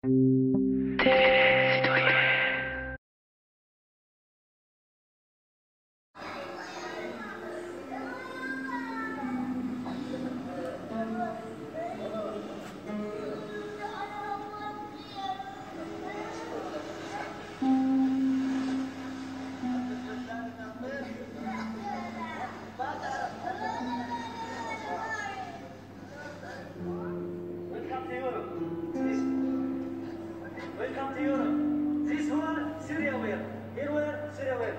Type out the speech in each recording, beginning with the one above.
Welcome to Europe. This one, Syria ware. Here ware, Syria ware.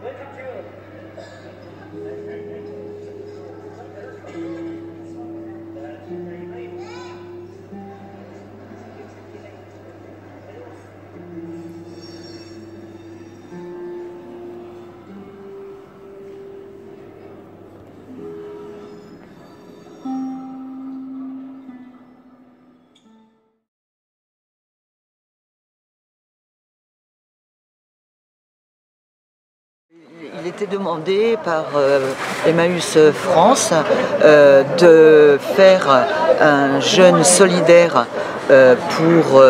Welcome to Europe. Il était demandé par Emmaüs France de faire un jeûne solidaire pour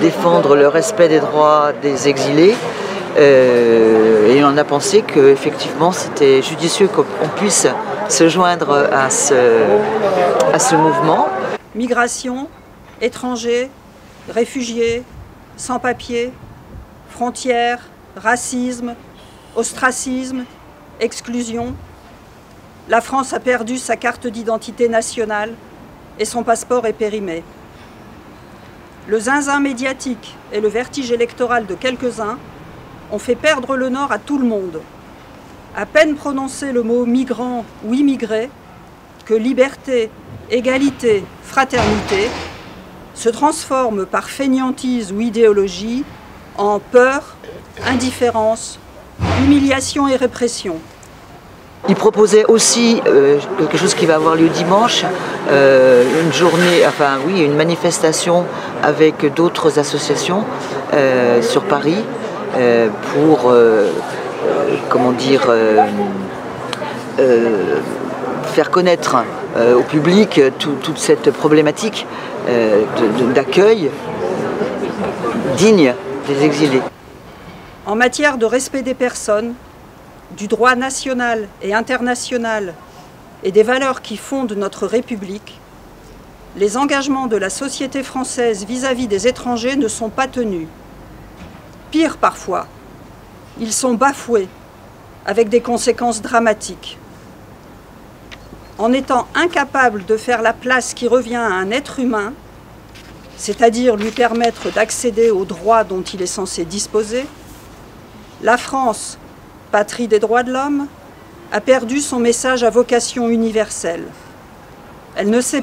défendre le respect des droits des exilés. Et on a pensé qu'effectivement c'était judicieux qu'on puisse se joindre à ce mouvement. Migration, étrangers, réfugiés, sans-papiers, frontières, racisme, ostracisme, exclusion. La France a perdu sa carte d'identité nationale et son passeport est périmé. Le zinzin médiatique et le vertige électoral de quelques-uns ont fait perdre le nord à tout le monde. À peine prononcé le mot migrant ou immigré, que liberté, égalité, fraternité se transforment par fainéantise ou idéologie en peur, indifférence, humiliation et répression. Il proposait aussi quelque chose qui va avoir lieu dimanche, une journée, une manifestation avec d'autres associations sur Paris pour, faire connaître au public toute cette problématique d'accueil digne des exilés. En matière de respect des personnes, du droit national et international et des valeurs qui fondent notre République, les engagements de la société française vis-à-vis des étrangers ne sont pas tenus. Pire parfois, ils sont bafoués avec des conséquences dramatiques. En étant incapable de faire la place qui revient à un être humain, c'est-à-dire lui permettre d'accéder aux droits dont il est censé disposer, la France, patrie des droits de l'homme, a perdu son message à vocation universelle. Elle ne sait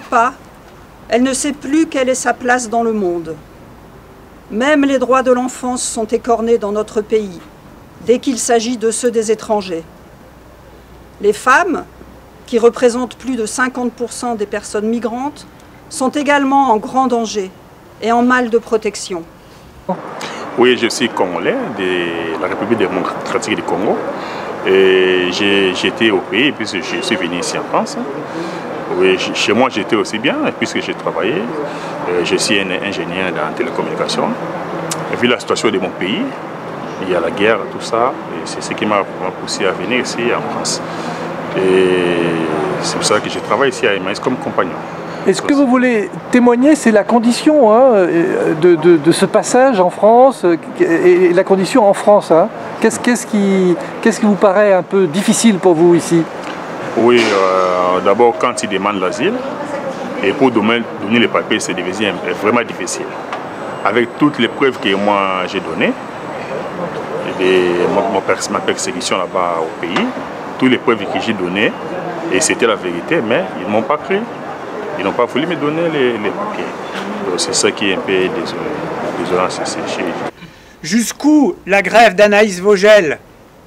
plus quelle est sa place dans le monde. Même les droits de l'enfance sont écornés dans notre pays, dès qu'il s'agit de ceux des étrangers. Les femmes, qui représentent plus de 50% des personnes migrantes, sont également en grand danger et en mal de protection. Oui, je suis congolais de la République démocratique du Congo. J'étais au pays puisque je suis venu ici en France. Oui, chez moi j'étais aussi bien puisque j'ai travaillé. Je suis un ingénieur dans la télécommunication. Et vu la situation de mon pays, il y a la guerre, tout ça, c'est ce qui m'a poussé à venir ici en France. Et c'est pour ça que je travaille ici à Emmaüs comme compagnon. Et ce que vous voulez témoigner, c'est la condition de ce passage en France et la condition en France. Qu'est-ce qui vous paraît un peu difficile pour vous ici? Oui, d'abord quand ils demandent l'asile, et pour donner les papiers, c'est vraiment difficile. Avec toutes les preuves que moi j'ai données, ma persécution là-bas au pays, toutes les preuves que j'ai données, et c'était la vérité, mais ils ne m'ont pas cru. Ils n'ont pas voulu me donner les papiers. C'est ça qui est un peu désolant. Jusqu'où la grève d'Anaïs Vogel,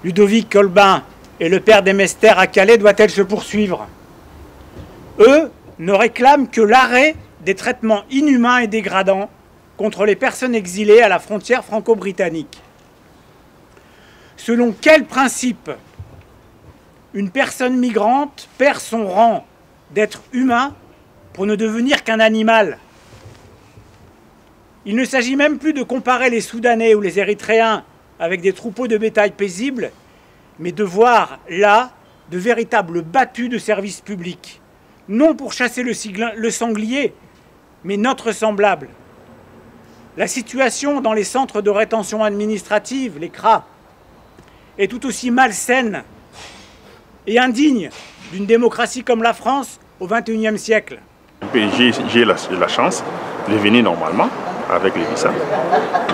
Ludovic Colbin et le père d'Emester à Calais doit-elle se poursuivre? Eux ne réclament que l'arrêt des traitements inhumains et dégradants contre les personnes exilées à la frontière franco-britannique. Selon quel principe une personne migrante perd son rang d'être humain pour ne devenir qu'un animal? Il ne s'agit même plus de comparer les Soudanais ou les Érythréens avec des troupeaux de bétail paisibles, mais de voir là de véritables battues de services publics, non pour chasser le sanglier, mais notre semblable. La situation dans les centres de rétention administrative, les CRA, est tout aussi malsaine et indigne d'une démocratie comme la France au XXIe siècle. J'ai la chance de venir normalement avec les visas.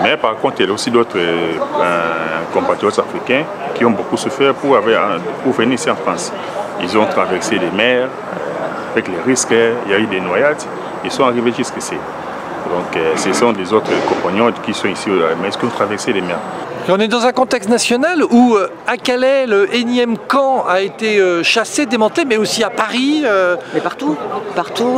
Mais par contre, il y a aussi d'autres compatriotes africains qui ont beaucoup souffert pour venir ici en France. Ils ont traversé les mers avec les risques, il y a eu des noyades, ils sont arrivés jusqu'ici. Donc ce sont des autres compagnons qui sont ici, mais qui ont traversé les mers. On est dans un contexte national où à Calais, le énième camp a été chassé, démantelé, mais aussi à Paris. Mais partout,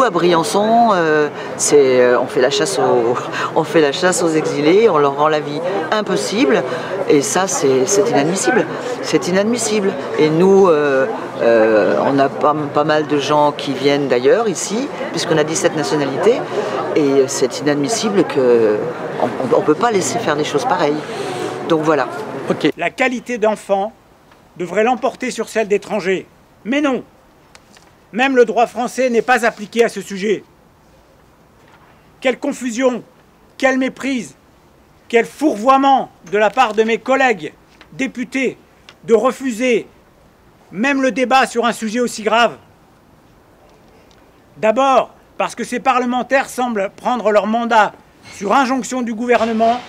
à Briançon, on fait la chasse aux exilés, on leur rend la vie impossible, et ça c'est inadmissible. C'est inadmissible. Et nous, on a pas mal de gens qui viennent d'ailleurs ici, puisqu'on a 17 nationalités, et c'est inadmissible qu'on ne peut pas laisser faire des choses pareilles. Donc voilà. Okay. La qualité d'enfant devrait l'emporter sur celle d'étrangers. Mais non, même le droit français n'est pas appliqué à ce sujet. Quelle confusion, quelle méprise, quel fourvoiement de la part de mes collègues députés de refuser même le débat sur un sujet aussi grave. D'abord, parce que ces parlementaires semblent prendre leur mandat sur injonction du gouvernement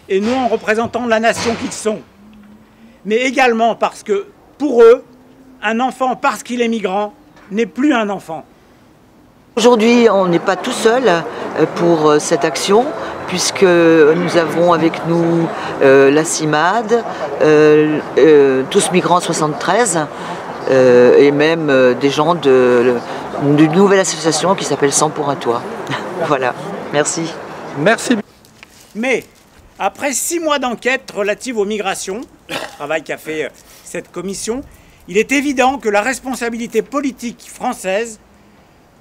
et non en représentant la nation qu'ils sont. Mais également parce que, pour eux, un enfant, parce qu'il est migrant, n'est plus un enfant. Aujourd'hui, on n'est pas tout seul pour cette action, puisque nous avons avec nous la CIMAD, Tous Migrants 73, et même des gens d'une nouvelle association qui s'appelle 100 pour un toit. Voilà, merci. Merci. Mais, après 6 mois d'enquête relative aux migrations, le travail qu'a fait cette commission, il est évident que la responsabilité politique française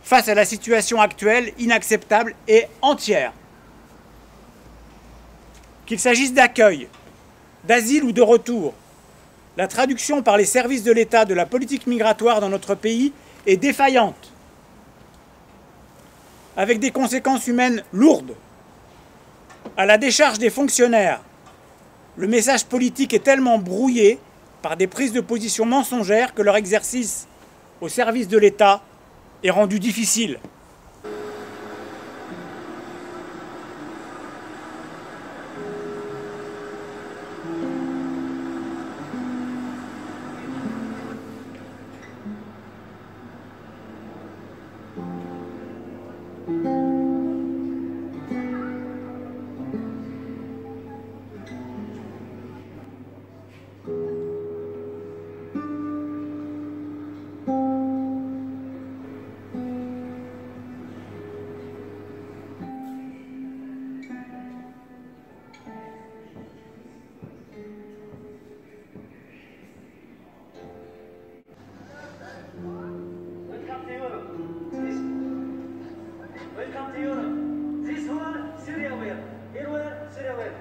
face à la situation actuelle inacceptable est entière. Qu'il s'agisse d'accueil, d'asile ou de retour, la traduction par les services de l'État de la politique migratoire dans notre pays est défaillante, avec des conséquences humaines lourdes. À la décharge des fonctionnaires, le message politique est tellement brouillé par des prises de position mensongères que leur exercice au service de l'État est rendu difficile. Welcome to Europe. This one, Syria web. Here where Syria web.